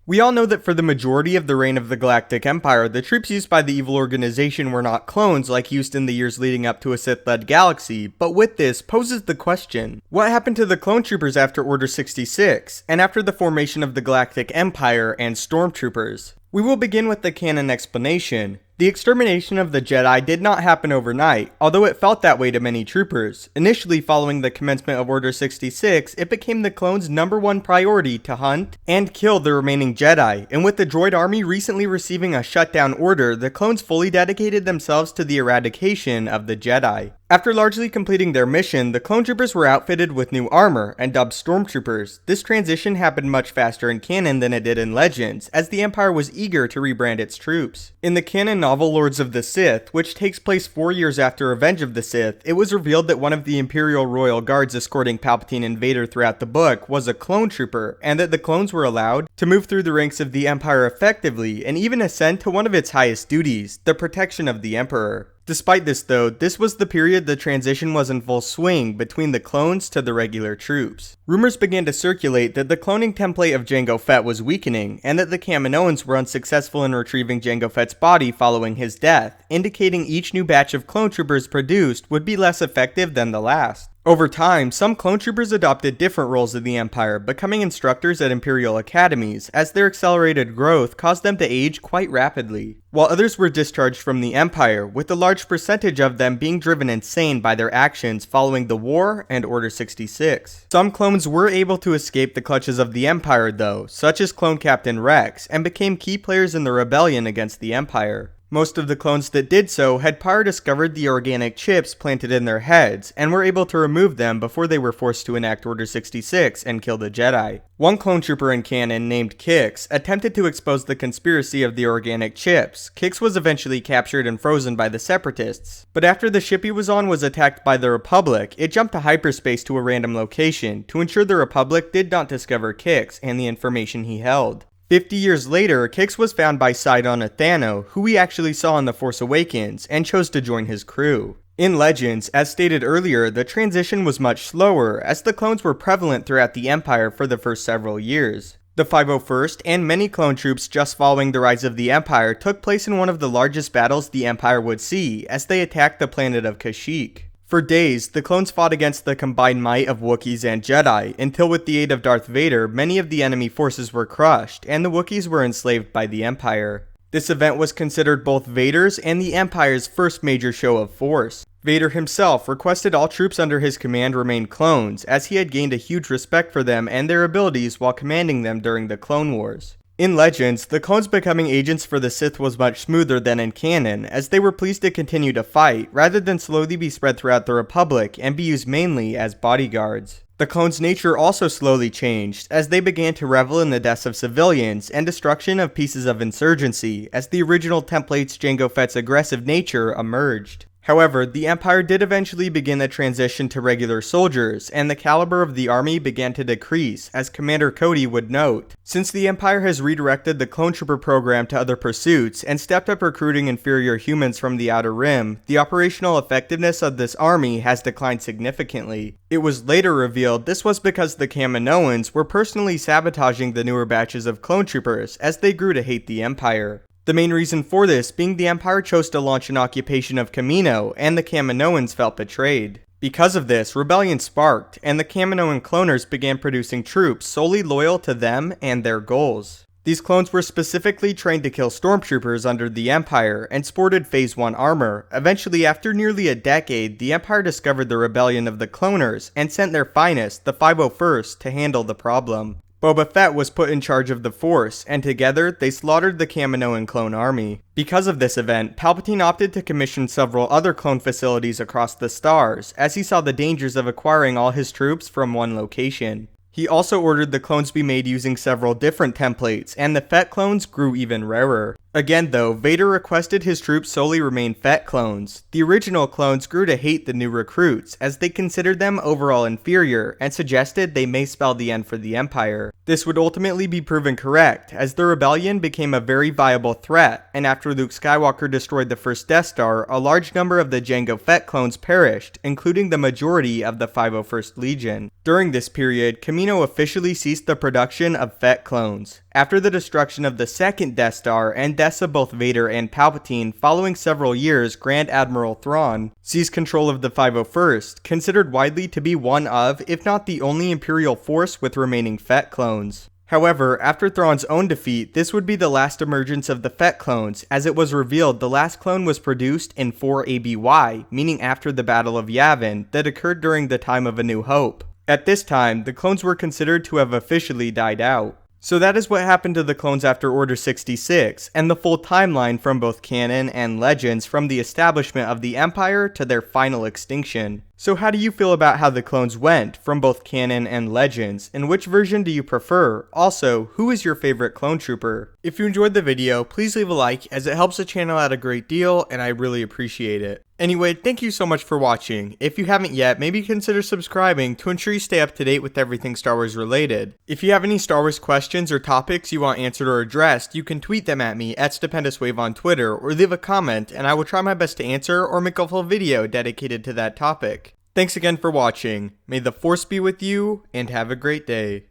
We all know that for the majority of the reign of the Galactic Empire, the troops used by the evil organization were not clones like used in the years leading up to a Sith-led galaxy, but with this poses the question, what happened to the clone troopers after Order 66, and after the formation of the Galactic Empire and stormtroopers? We will begin with the canon explanation. The extermination of the Jedi did not happen overnight, although it felt that way to many troopers. Initially, following the commencement of Order 66, it became the clones' #1 priority to hunt and kill the remaining Jedi, and with the droid army recently receiving a shutdown order, the clones fully dedicated themselves to the eradication of the Jedi. After largely completing their mission, the clone troopers were outfitted with new armor and dubbed stormtroopers. This transition happened much faster in canon than it did in Legends, as the Empire was eager to rebrand its troops. In the canon novel Lords of the Sith, which takes place 4 years after Revenge of the Sith, it was revealed that one of the Imperial Royal Guards escorting Palpatine and Vader throughout the book was a clone trooper, and that the clones were allowed to move through the ranks of the Empire effectively and even ascend to one of its highest duties, the protection of the Emperor. Despite this though, this was the period the transition was in full swing between the clones to the regular troops. Rumors began to circulate that the cloning template of Jango Fett was weakening, and that the Kaminoans were unsuccessful in retrieving Jango Fett's body following his death, indicating each new batch of clone troopers produced would be less effective than the last. Over time, some clone troopers adopted different roles in the Empire, becoming instructors at Imperial academies, as their accelerated growth caused them to age quite rapidly, while others were discharged from the Empire, with a large percentage of them being driven insane by their actions following the war and Order 66. Some clones were able to escape the clutches of the Empire though, such as Clone Captain Rex, and became key players in the rebellion against the Empire. Most of the clones that did so had prior discovered the organic chips planted in their heads, and were able to remove them before they were forced to enact Order 66 and kill the Jedi. One clone trooper in canon, named Kix, attempted to expose the conspiracy of the organic chips. Kix was eventually captured and frozen by the Separatists, but after the ship he was on was attacked by the Republic, it jumped to hyperspace to a random location, to ensure the Republic did not discover Kix and the information he held. 50 years later, Kix was found by Sidon Athano, who we actually saw in The Force Awakens, and chose to join his crew. In Legends, as stated earlier, the transition was much slower, as the clones were prevalent throughout the Empire for the first several years. The 501st and many clone troops just following the rise of the Empire took place in one of the largest battles the Empire would see, as they attacked the planet of Kashyyyk. For days, the clones fought against the combined might of Wookiees and Jedi, until with the aid of Darth Vader, many of the enemy forces were crushed, and the Wookiees were enslaved by the Empire. This event was considered both Vader's and the Empire's first major show of force. Vader himself requested all troops under his command remain clones, as he had gained a huge respect for them and their abilities while commanding them during the Clone Wars. In Legends, the clones becoming agents for the Sith was much smoother than in canon, as they were pleased to continue to fight, rather than slowly be spread throughout the Republic and be used mainly as bodyguards. The clones' nature also slowly changed, as they began to revel in the deaths of civilians and destruction of pieces of insurgency, as the original template's Jango Fett's aggressive nature emerged. However, the Empire did eventually begin the transition to regular soldiers, and the caliber of the army began to decrease, as Commander Cody would note. Since the Empire has redirected the clone trooper program to other pursuits, and stepped up recruiting inferior humans from the Outer Rim, the operational effectiveness of this army has declined significantly. It was later revealed this was because the Kaminoans were personally sabotaging the newer batches of clone troopers, as they grew to hate the Empire. The main reason for this being the Empire chose to launch an occupation of Kamino, and the Kaminoans felt betrayed. Because of this, rebellion sparked, and the Kaminoan cloners began producing troops solely loyal to them and their goals. These clones were specifically trained to kill stormtroopers under the Empire, and sported Phase 1 armor. Eventually, after nearly a decade, the Empire discovered the rebellion of the cloners, and sent their finest, the 501st, to handle the problem. Boba Fett was put in charge of the Force, and together, they slaughtered the Kaminoan clone army. Because of this event, Palpatine opted to commission several other clone facilities across the stars, as he saw the dangers of acquiring all his troops from one location. He also ordered the clones be made using several different templates, and the Fett clones grew even rarer. Again though, Vader requested his troops solely remain Fett clones. The original clones grew to hate the new recruits, as they considered them overall inferior, and suggested they may spell the end for the Empire. This would ultimately be proven correct, as the rebellion became a very viable threat, and after Luke Skywalker destroyed the first Death Star, a large number of the Jango Fett clones perished, including the majority of the 501st Legion. During this period, Kamino officially ceased the production of Fett clones. After the destruction of the second Death Star and deaths of both Vader and Palpatine following several years, Grand Admiral Thrawn seized control of the 501st, considered widely to be one of, if not the only Imperial force with remaining Fett clones. However, after Thrawn's own defeat, this would be the last emergence of the Fett clones, as it was revealed the last clone was produced in 4 ABY, meaning after the Battle of Yavin, that occurred during the time of A New Hope. At this time, the clones were considered to have officially died out. So that is what happened to the clones after Order 66, and the full timeline from both canon and legends from the establishment of the Empire to their final extinction. So how do you feel about how the clones went from both canon and legends, and which version do you prefer? Also, who is your favorite clone trooper? If you enjoyed the video, please leave a like as it helps the channel out a great deal and I really appreciate it. Anyway, thank you so much for watching. If you haven't yet, maybe consider subscribing to ensure you stay up to date with everything Star Wars related. If you have any Star Wars questions or topics you want answered or addressed, you can tweet them at me at Stupendous Wave on Twitter or leave a comment and I will try my best to answer or make a full video dedicated to that topic. Thanks again for watching. May the Force be with you and have a great day.